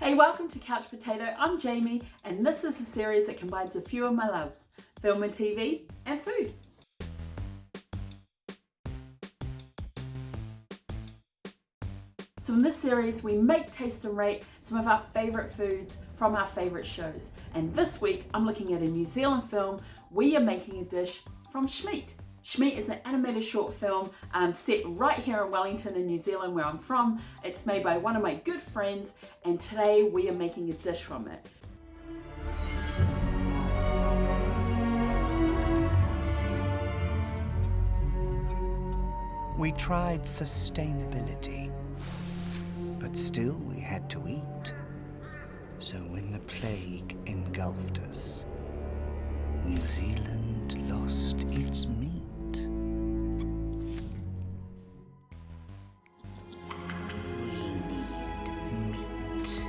Hey, welcome to Couch Potato. I'm Jaimee, and this is a series that combines a few of my loves, film and TV, and food. So in this series, we make, taste and rate some of our favourite foods from our favourite shows. And this week, I'm looking at a New Zealand film. We are making a dish from Shmeat. Shmeat is an animated short film set right here in Wellington in New Zealand, where I'm from. It's made by one of my good friends, and today we are making a dish from it. We tried sustainability, but still we had to eat. So when the plague engulfed us, New Zealand lost its meat. We need meat,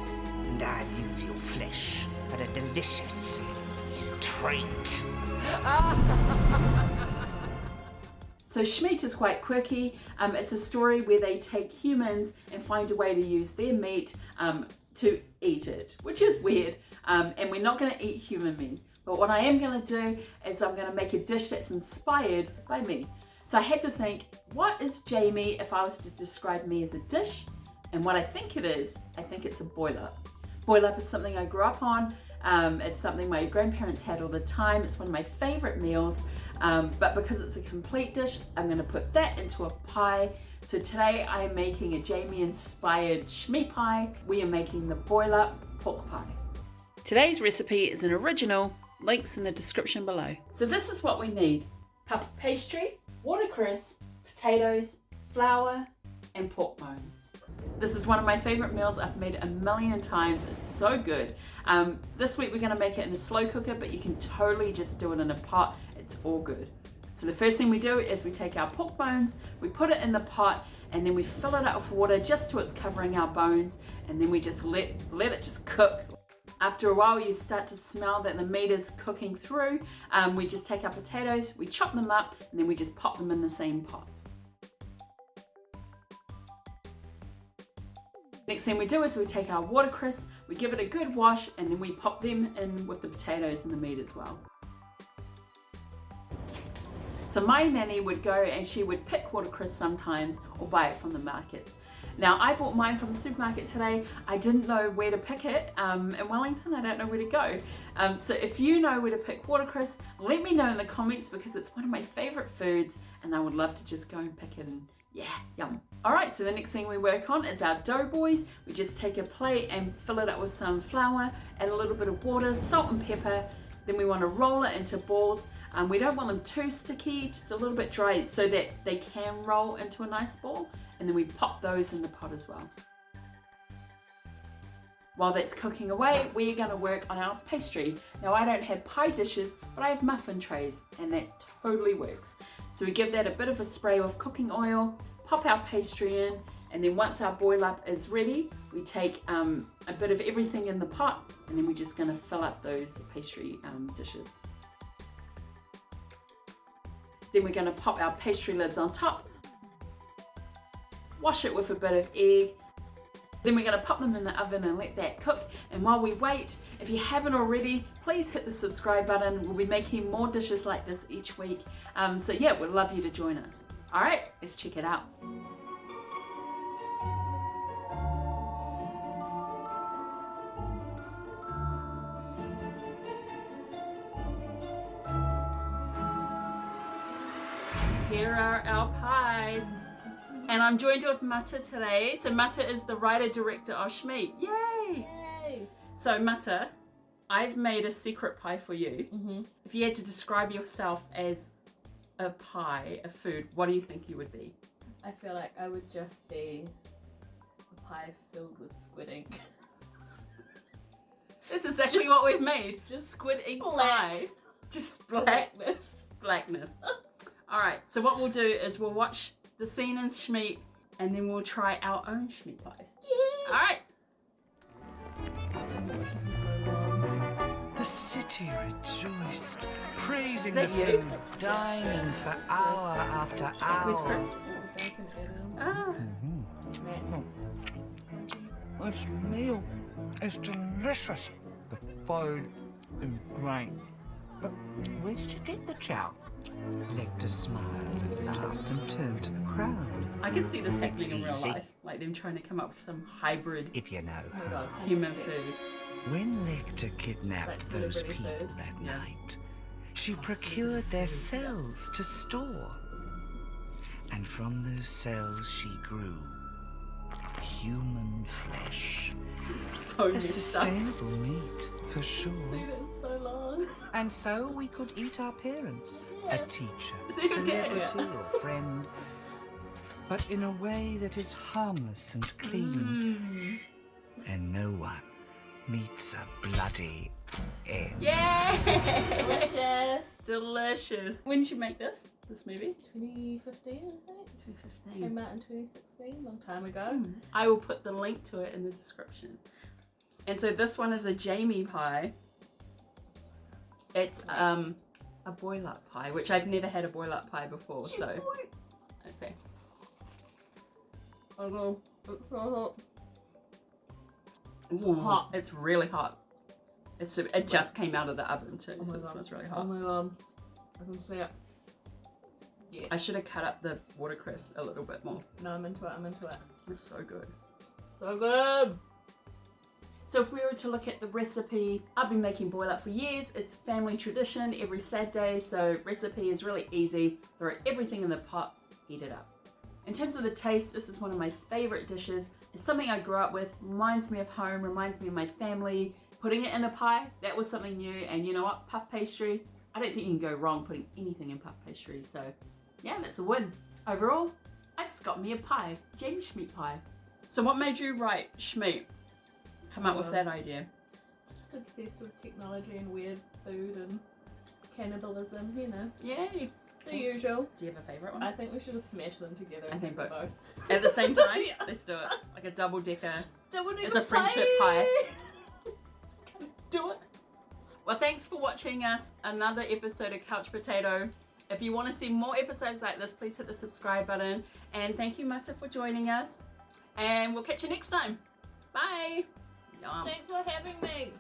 and I'll use your flesh for a delicious treat. So Shmeat is quite quirky. It's a story where they take humans and find a way to use their meat to eat it, which is weird. And we're not going to eat human meat. But what I am going to do is I'm going to make a dish that's inspired by me. So I had to think, what is Jaimee if I was to describe me as a dish? And what I think it's a boil-up. Boil-up is something I grew up on. It's something my grandparents had all the time. It's one of my favorite meals. But because it's a complete dish, I'm going to put that into a pie. So today I am making a Jaimee inspired Jaimee pie. We are making the boil-up pork pie. Today's recipe is an original. Links in the description below. So this is what we need: puff pastry, watercress, potatoes, flour, and pork bones. This is one of my favorite meals. I've made it a million times. It's so good. This week we're going to make it in a slow cooker, but you can totally just do it in a pot. It's all good. So the first thing we do is we take our pork bones, we put it in the pot, and then we fill it up with water just till it's covering our bones, and then we just let it just cook. After a while, you start to smell that the meat is cooking through. We just take our potatoes, we chop them up, and then we just pop them in the same pot. Next thing we do is we take our watercress, we give it a good wash, and then we pop them in with the potatoes and the meat as well. So my nanny would go and she would pick watercress sometimes or buy it from the markets. Now I bought mine from the supermarket today. I didn't know where to pick it. In Wellington, I don't know where to go. So if you know where to pick watercress, let me know in the comments, because it's one of my favorite foods and I would love to just go and pick it, and yeah, yum. All right, so the next thing we work on is our dough boys. We just take a plate and fill it up with some flour, add a little bit of water, salt and pepper. Then we want to roll it into balls. We don't want them too sticky, just a little bit dry so that they can roll into a nice ball. And then we pop those in the pot as well. While that's cooking away, we're going to work on our pastry. Now I don't have pie dishes, but I have muffin trays, and that totally works. So we give that a bit of a spray of cooking oil, pop our pastry in, and then once our boil up is ready, we take a bit of everything in the pot, and then we're just going to fill up those pastry dishes. Then we're going to pop our pastry lids on top, wash it with a bit of egg. Then we're going to pop them in the oven and let that cook. And while we wait, if you haven't already, please hit the subscribe button. We'll be making more dishes like this each week. So yeah, we'd love you to join us. All right, let's check it out. Here are our pies. And I'm joined with Mata today. So Mata is the writer-director of Shmeat. Yay! Yay! So Mata, I've made a secret pie for you. If you had to describe yourself as a pie, a food, what do you think you would be? I feel like I would just be a pie filled with squid ink. That's exactly what we've made. Just squid ink pie. Just blackness. Blackness. All right, so what we'll do is we'll watch the scene in Shmeat, and then we'll try our own Shmeat pies. Yeah. All right. The city rejoiced, praising Is the that you? food, dining for hour after hour. Where's Chris? Ah. Nice meal. It's delicious. The food is great. But where did you get the chow? Lecter smiled, laughed, and turned to the crowd. I can see this happening in real easy. life, like them trying to come up with some hybrid If you know. Oh my god. human food. When Lecter kidnapped Like those celebrity people food. that Yeah. night, she procured their cells to store. And from those cells she grew human flesh. So A messed up. sustainable meat, for sure. Seen it in so long. And so we could eat our parents, a teacher, Is it your dad? celebrity or friend, but in a way that is harmless and clean. And no one meets a bloody end. Yay! Delicious. Delicious. When did you make this movie? 2015, I think. 2015. Came out in 2016, long time ago. I will put the link to it in the description. And so this one is a Jaimee pie. It's a boil-up pie, which I've never had a boil-up pie before, so let's see. It's hot. It's really hot. It just came out of the oven too, Oh so my this god. one's really Oh hot. my god. I can see it. Yes. I should have cut up the watercress a little bit more. No, I'm into it. I'm into it. It's so good. So good. So if we were to look at the recipe, I've been making boil up for years. It's family tradition every Saturday, so recipe is really easy. Throw everything in the pot, heat it up. In terms of the taste, this is one of my favorite dishes. It's something I grew up with, reminds me of home, reminds me of my family. Putting it in a pie, that was something new, and you know what, puff pastry, I don't think you can go wrong putting anything in puff pastry, so yeah, that's a win. Overall, I just got me a pie, Jaimee Shmeat pie. So what made you write Shmeat? Come up with that idea. Just obsessed with technology and weird food and cannibalism, you know. Yay. The usual. Do you have a favourite one? I think we should just smash them together. I think both. At the same time? Yeah. Let's do it. Like a double decker. Double It's a friendship pie. Do it. Well, thanks for watching us. Another episode of Couch Potato. If you want to see more episodes like this, please hit the subscribe button. And thank you, Mata, for joining us. And we'll catch you next time. Bye. Yum. Thanks for having me.